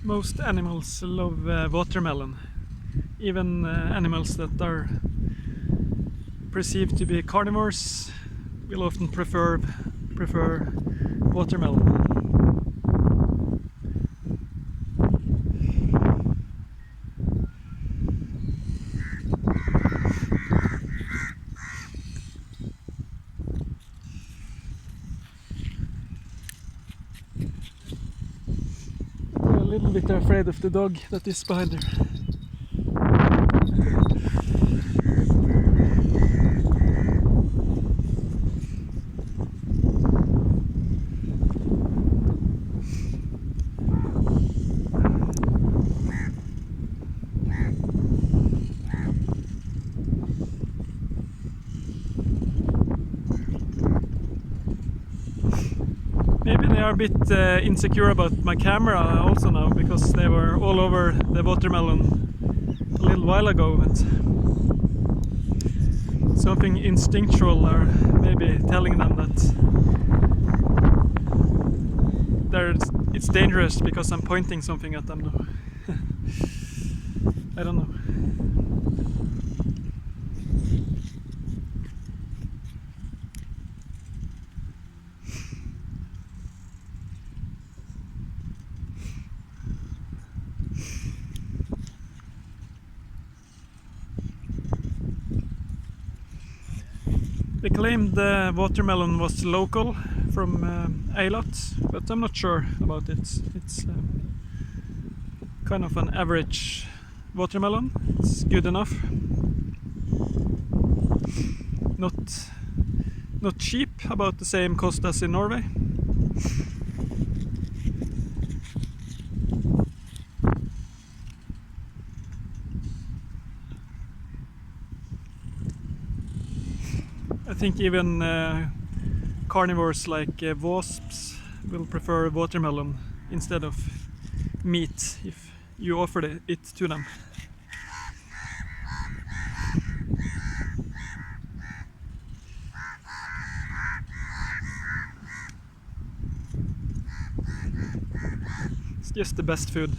Most animals love watermelon. Even animals that are perceived to be carnivores will often prefer watermelon. I'm a little bit afraid of the dog that is behind there. Maybe they are a bit insecure about my camera also now, because they were all over the watermelon a little while ago, and something instinctual are maybe telling them that it's dangerous because I'm pointing something at them now. I don't know. They claimed the watermelon was local from Eilat, but I'm not sure about it. It's kind of an average watermelon. It's good enough. Not cheap, about the same cost as in Norway. I think even carnivores like wasps will prefer watermelon instead of meat if you offer it to them. It's just the best food.